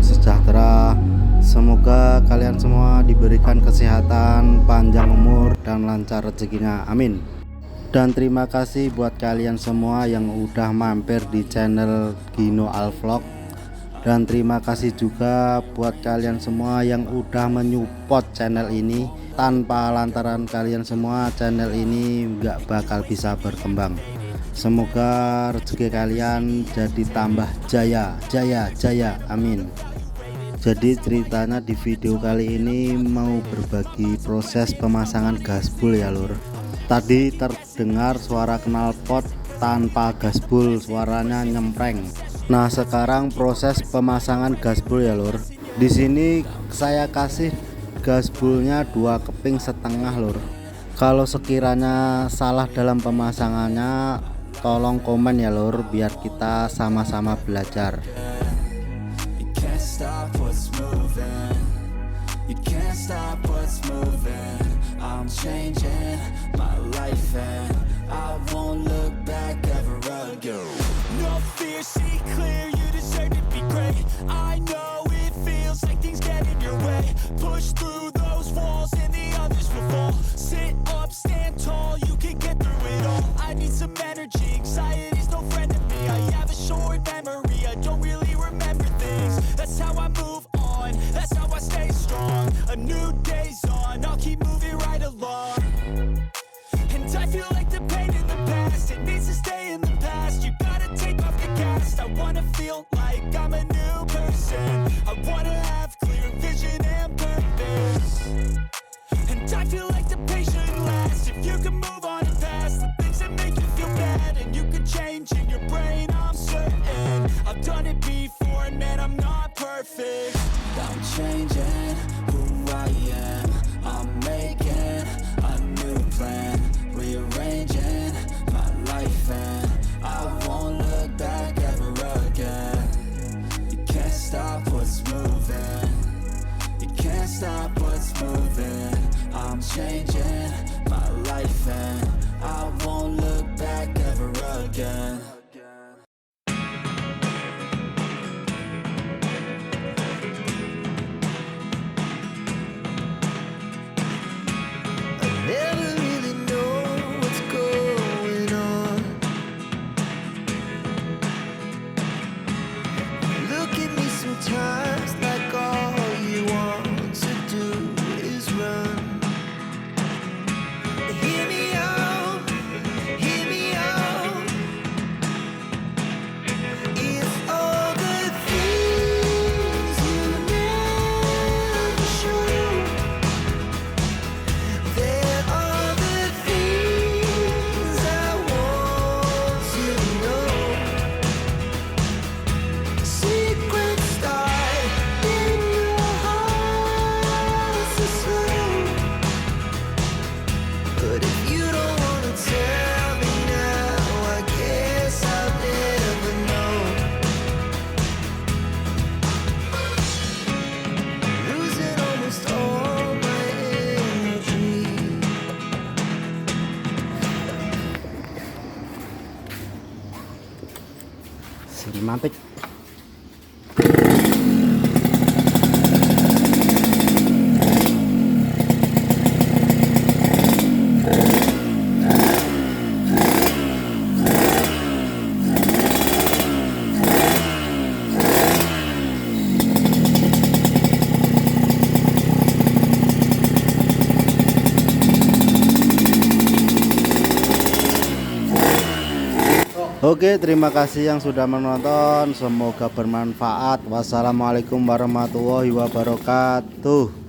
sejahtera. Semoga kalian semua diberikan kesehatan, panjang umur, dan lancar rezekinya, amin. Dan terima kasih buat kalian semua yang udah mampir di channel Allvlog. Dan terima kasih juga buat kalian semua yang udah menyupport channel ini. Tanpa lantaran kalian semua, channel ini nggak bakal bisa berkembang. Semoga rezeki kalian jadi tambah jaya, amin. Jadi ceritanya di video kali ini mau berbagi proses pemasangan gasbul ya lur. Tadi terdengar suara kenalpot tanpa gasbul, suaranya nyempreng. Nah sekarang proses pemasangan gasbul ya lur. Di sini saya kasih gasbulnya 2 keping setengah lur. Kalau sekiranya salah dalam pemasangannya tolong komen ya lur, biar kita sama-sama belajar. Stop what's moving. You can't stop what's moving. I'm changing my life and I won't look back ever again. No fear, see clear, you deserve to be great. I know it feels like things get in your way. Push through those walls and the others will fall. Sit up, stand tall, you can get through it all. I need some energy, anxiety's no friend to me. I have a short memory, I don't really remember things. That's how I move on, that's how I stay strong. A new day's on, I'll keep moving right along. And I feel like the pain in the past, it needs to stay in the past. You gotta take off the cast. I wanna feel like I'm a new person. I wanna have clear vision and purpose. And I feel like the pain shouldn't last. If you can move on and past the things that make you feel bad, and you can change in your brain, I'm certain. I've done it before and man, I'm not perfect. I'm changing who I am. I'm making a new plan, rearranging my life and I won't look back ever again. You can't stop what's moving. You can't stop what's moving. I'm changing my life and I won't look back ever again. Sometimes like all you want to do is run. Hear me out, hear me out. If all the things you never show, there are the things I want to know. Secrets Mantik. Oke, terima kasih yang sudah menonton. Semoga bermanfaat. Wassalamualaikum warahmatullahi wabarakatuh.